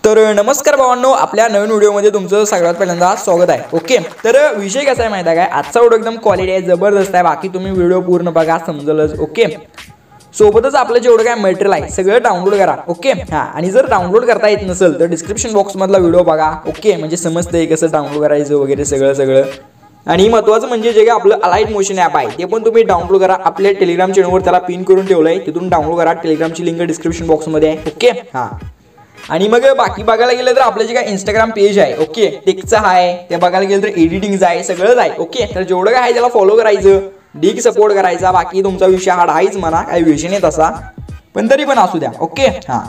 तर नमस्कार भावांनो, आपल्या नवीन व्हिडिओमध्ये तुमचं सगळ्यात पहिल्यांदा स्वागत आहे. ओके, तर विषय कसा आहे माहिती आहे काय, आजचा व्हिडिओ एकदम क्वालिटी आहे, जबरदस्त आहे. बाकी तुम्ही व्हिडिओ पूर्ण बघा, समजलंच. ओके, सोबतच आपलं जेवढं काय मटेरियल आहे सगळं डाउनलोड करा. ओके, हां, आणि जर डाउनलोड करता येत नसेल तर डिस्क्रिप्शन बॉक्समधला व्हिडिओ बघा. ओके, म्हणजे समजतंय कसं डाउनलोड करायचं वगैरे सगळं. आणि महत्त्वाचं म्हणजे जे काय आपलं अलाइट मोशन ॲप आहे ते पण तुम्ही डाउनलोड करा. आपल्या टेलिग्राम चॅनलवर त्याला पिन करून ठेवलं आहे, तिथून डाउनलोड करा. टेलिग्रामची लिंक डिस्क्रिप्शन बॉक्समध्ये आहे. ओके, हां. आणि मग बाकी बघायला गेलं तर आपलं जे काय इंस्टाग्राम पेज आहे, ओके, टेकचं आहे, ते बघायला गेलं तर एडिटिंगचं आहे, सगळंच आहे. ओके, तर जेवढं काय आहे त्याला फॉलो करायचं, डीग सपोर्ट करायचा. बाकी तुमचा विषय हार्ड आहेच म्हणा, काही विषय नाही तसा, पण तरी पण असू द्या. ओके, हां,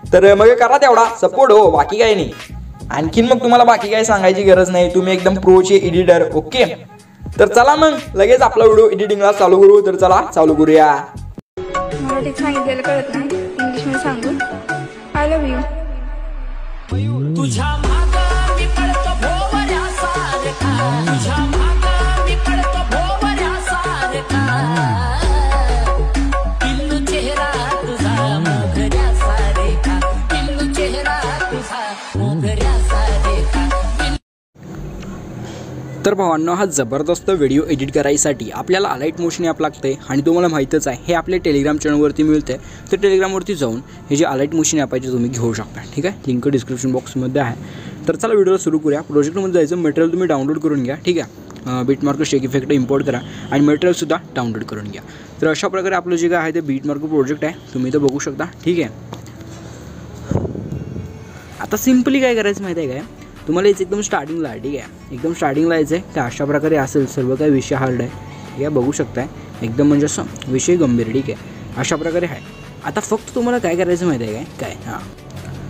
तर मग करा तेवढा सपोर्ट हो, बाकी काही नाही. आणखीन मग तुम्हाला बाकी काही सांगायची गरज नाही, तुम्ही एकदम प्रोचे एडिटर. ओके, तर चला मग लगेच आपला व्हिडिओ एडिटिंगला चालू करू. तर चला चालू करूया. मराठीत सांगितलेलं कळत नाही, इंग्लिशमध्ये सांगू. I love you. तुझ्या मागं मी पडतो भोवऱ्यासारखा, तुझ्या मागं मी पडतो भोवऱ्यासारखा. पिल्लू चेहरा तुझा मोगऱ्यासारखा, पिल्लू चेहरा तुझा मोगऱ्यासारखा. तर भावांनो, हा जबरदस्त व्हिडिओ एडिट करायसाठी आपल्याला अलाइट मोशन ॲप लागते आणि तुम्हाला माहीतच आहे हे आपल्या टेलिग्राम चॅनलवरती मिळते. तर टेलिग्रामवरती जाऊन हे जे अलाइट मोशन ॲप आहे ते तुम्ही घेऊ शकता. ठीक आहे, लिंक डिस्क्रिप्शन बॉक्समध्ये आहे. तर चला व्हिडिओला सुरू करूया. प्रोजेक्टमध्ये जायचं, मटेरियल तुम्ही डाउनलोड करून घ्या. ठीक आहे, बीटमार्क शेक इफेक्ट इम्पोर्ट करा आणि मटेरियलसुद्धा डाउनलोड करून घ्या. तर अशा प्रकारे आपलं जे काय आहे ते बीटमार्क प्रोजेक्ट आहे, तुम्ही इथं बघू शकता. ठीक आहे, आता सिम्पली काय करायचं माहिती आहे काय, तुम्हाला याचं एकदम स्टार्टिंगला आहे. ठीक आहे, एकदम स्टार्टिंगला यायचं आहे. तर अशा प्रकारे असेल, सर्व काही विषय हार्ड आहे. ठीक आहे, बघू शकताय, एकदम म्हणजे असं विषय गंभीर. ठीक आहे, अशा प्रकारे आहे. आता फक्त तुम्हाला काय करायचं माहिती आहे काय, हां,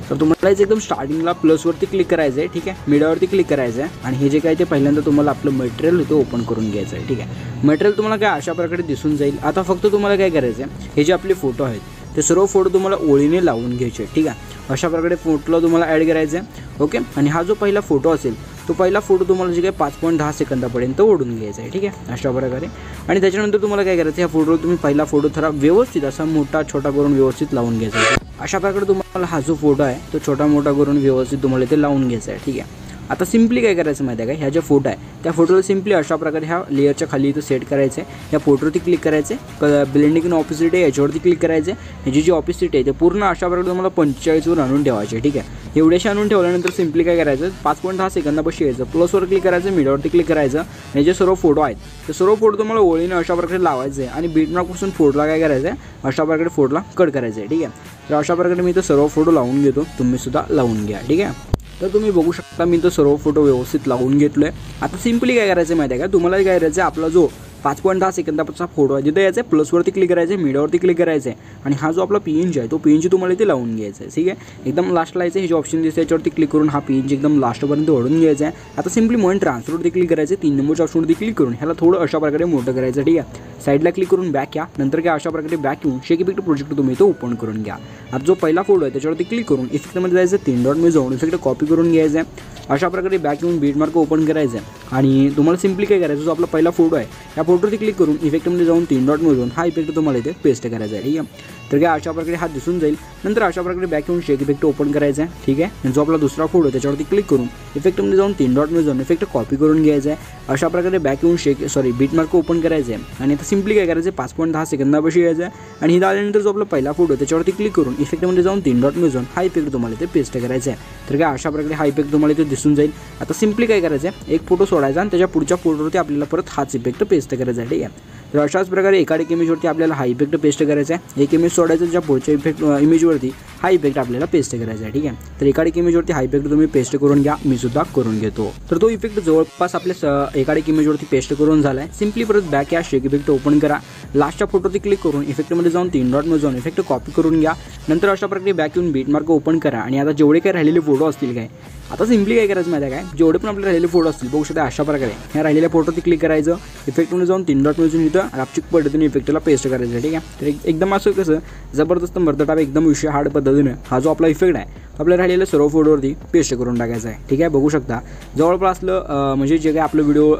तर तुम्हाला याचं एकदम स्टार्टिंगला प्लसवरती क्लिक करायचं आहे. ठीक आहे, मीडियावरती क्लिक करायचं आहे आणि हे जे काय ते पहिल्यांदा तुम्हाला आपलं मटेरियल होतं ओपन करून घ्यायचं आहे. ठीक आहे, मटेरियल तुम्हाला काय अशा प्रकारे दिसून जाईल. आता फक्त तुम्हाला काय करायचं आहे, हे जे आपले फोटो आहेत ते सर्व फोटो तुम्हाला ओळीने लावून घ्यायचे. ठीक आहे, अशा प्रकारे फोटोला तुम्हाला ॲड करायचं आहे. ओके, आणि हा जो पहिला फोटो असेल तो पहिला फोटो तुम्हाला जे काय 5.10 सेकंदापर्यंत ओढून घ्यायचा आहे. ठीक आहे, अशा प्रकारे. आणि त्याच्यानंतर तुम्हाला काय करायचं, ह्या फोटोला तुम्ही पहिला फोटो थोडा व्यवस्थित असा मोठा छोटा करून व्यवस्थित लावून घ्यायचा आहे. अशा प्रकारे तुम्हाला हा जो फोटो आहे तो छोटा मोठा करून व्यवस्थित तुम्हाला इथे लावून घ्यायचा आहे. ठीक आहे, आता सिम्पली काय करायचं माहिती आहे का, ह्या ज्या फोटो आहे त्या फोटोला सिम्पली अशा प्रकारे ह्या लेअरच्या खाली इथं सेट करायचं आहे. ह्या फोटोवरती क्लिक करायचं आहे, ब्लेंडिंग इन ऑपोसिट आहे याच्यावरती क्लिक करायचं आहे. ह्याची जी ऑपोसिट आहे ते पूर्ण अशा प्रकारे तुम्हाला 45वर आणून ठेवायचे. ठीक आहे, एवढ्याशी आणून ठेवल्यानंतर सिम्पली काय करायचं, 5.10 सेकंदापाशी यायचं, प्लसवर क्लिक करायचं, मीडियावरती क्लिक करायचं. हे जे सर्व फोटो आहेत ते सर्व फोटो तुम्हाला ओळीने अशा प्रकारे लावायचे आहे आणि बीटमार्कपासून फोटोला काय करायचं आहे, अशा प्रकारे फोटोला कट करायचं आहे. ठीक आहे, तर अशा प्रकारे मी इथं सर्व फोटो लावून घेतो, तुम्हीसुद्धा लावून घ्या. ठीक आहे, तर तुम्ही बघू शकता मी तो सर्व फोटो व्यवस्थित लावून घेतलो आहे. आता सिम्पली काय करायचं माहिती आहे का, तुम्हाला काय करायचं आहे, आपला जो 5.10 सेकंदाचा फोटो आहे तिथे यायचं आहे, प्लसवरती क्लिक करायचं आहे, मीडियावरती क्लिक करायचं आहे आणि हा जो आपला PNG आहे तो PNG तुम्हाला इथे लावून घ्यायचा आहे. ठीक आहे, एकदम लास्टला यायचं, हे जे ऑप्शन दिसते याच्यावरती क्लिक करून हा PNG एकदम लास्टपर्यंत ओढून घ्यायचा आहे. आता सिम्पली म्हणून ट्रान्सफरवरती क्लिक करायचं आहे, 3 नंबरच्या ऑप्शनवरती क्लिक करून ह्याला थोडं अशा प्रकारे मोठं करायचं. ठीक आहे, साईडला क्लिक करून बॅक या, नंतर काय अशा प्रकारे बॅक येऊन शेक इफेक्ट प्रोजेक्ट तुम्ही तो ओपन करून घ्या. आता जो पहिला फोटो आहे त्याच्यावरती क्लिक करून इफेक्टमध्ये जायचं, 3 डॉटमध्ये जाऊन इफेक्ट कॉपी करून घ्यायचं आहे. अशा प्रकारे बॅक येऊन बीटमार्क ओपन करायचं आहे आणि तुम्हाला सिम्पली काय करायचं, जो आपला पहिला फोटो आहे या फोटोवरती क्लिक करून इफेक्टमध्ये जाऊन 3 डॉटमधून हा इफेक्ट तुम्हाला इथे पेस्ट करायचा आहे. ठीक आहे, तर काय अशा प्रकारे हा दिसून जाईल. नंतर अशा प्रकारे बॅक येऊन शेक इफेक्ट ओपन करायचा आहे. ठीक आहे, जो आपला दुसरा फोटो त्याच्यावरती क्लिक करून इफेक्टमध्ये जाऊन 3 डॉटमध्ये जाऊन इफेक्ट कॉपी करून घ्यायचा आहे. अशा प्रकारे बॅक येऊन बीटमार्क ओपन करायचं आहे आणि आता सिम्पली काय करायचं, 5.10 सेकंदापाशी यायचं आहे आणि हे झाल्यानंतर जो आपला पहिला फोटो त्याच्यावरती क्लिक करून इफेक्टमध्ये जाऊन 3 डॉटमध्ये जाऊन हा इफेक्ट तुम्हाला इथे पेस्ट करायचा आहे. तर काय अशा प्रकारे हा इफेक्ट तुम्हाला इथे दिसून जाईल. आता सिम्पली काय करायचं आहे, एक फोटो सोडायचा आणि त्याच्या पुढच्या फोटोवरती आपल्याला परत हाच इफेक्ट पेस्ट करायचा आहे. ठीक आहे, तर अशाच प्रकारे एका इमेजवरती आपल्याला हा इफेक्ट पेस्ट करायचा आहे. एक इमेज सोडायचा, ज्या पुढच्या इमेजवरती हा इफेक्ट आपल्याला पेस्ट करायचा आहे. ठीक आहे, तर एका इमेजवरती हा इफेक्ट तुम्ही पेस्ट करून घ्या, मी सुद्धा करून घेतो. तर तो इफेक्ट जवळपास आपल्या एका इमेजवरती पेस्ट करून झाला आहे. सिम्पली परत बॅक या, शेक इफेक्ट ओपन करा, लास्टच्या फोटोवरती क्लिक करून इफेक्टमध्ये जाऊन 3 डॉटमध्ये जाऊन इफेक्ट कॉपी करून घ्या. नंतर अशा प्रकारे बॅक येऊन बीटमार्क ओपन करा आणि आता जेवढे काही राहिलेले फोटो असतील काय, आता सिम्पली काय करायचं माहिती आहे काय, जेवढे पण आपले राहिलेले फोटो असतील बघू शकता अशा प्रकारे ह्या राहिलेल्या फोटोवरती क्लिक करायचं, इफेक्टमध्ये जाऊन 3 डॉटमध्ये इथं रापचिक पद्धतीने इफेक्टला पेस्ट करायचं. ठीक आहे, तर एकदम असं कसं जबरदस्त मर्दटाप एकदम विषय हार्ड पद्धतीने हा जो आपला इफेक्ट आहे आपल्याला राहिलेलं सर्व फोटोवरती पेस्ट करून टाकायचं आहे. ठीक आहे, बघू शकता जवळपास म्हणजे जे काही आपलं व्हिडिओ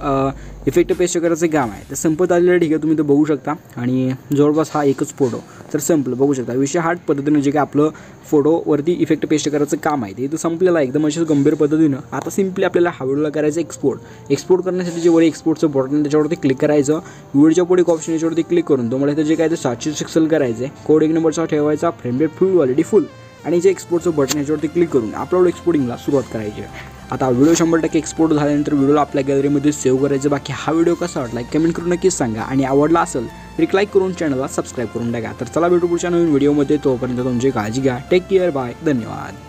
इफेक्ट पेस्ट करायचं काम आहे ते संपत आलेलं आहे. ठीक आहे, तुम्ही ते बघू शकता आणि जवळपास हा एकच फोटो तर संपलं. बघू शकता विषय हार्ड पद्धतीनं जे काही आपलं फोटोवरती इफेक्ट पेस्ट करायचं काम आहे ते इथं संपलेलं आहे एकदम अशा गंभीर पद्धतीनं. आता सिम्पली आपल्याला हा व्हिडिओला करायचं एक्सपोर्ट करण्यासाठी जे वर एक्सपोर्टचं बटन त्याच्यावरती क्लिक करायचं. व्हिडिओच्या पुढे एक ऑप्शन याच्यावरती क्लिक करून तुम्हाला इथं जे काय ते 700 पिक्सल करायचं आहे. कोड 1 नंबरचा ठेवायचा, फ्रेम रेट फुल, क्वालिटी फुल आणि जे एक्सपोर्टचं बटन याच्यावरती क्लिक करून अपलोड एक्सपोर्टिंगला सुरुवात करायची आहे. आता व्हिडिओ 100% एक्सपोर्ट झाल्यानंतर व्हिडिओला आपल्या गॅलरीमध्ये सेव्ह करायचं. बाकी हा व्हिडिओ कसा वाटला कमेंट करून नक्कीच सांगा आणि आवडला असेल तर एक लाईक करून चॅनलला सबस्क्राईब करून टाका. तर चला भेटू पुढच्या नवीन व्हिडिओमध्ये. तोपर्यंत तुमची काळजी घ्या. टेक केअर, बाय, धन्यवाद.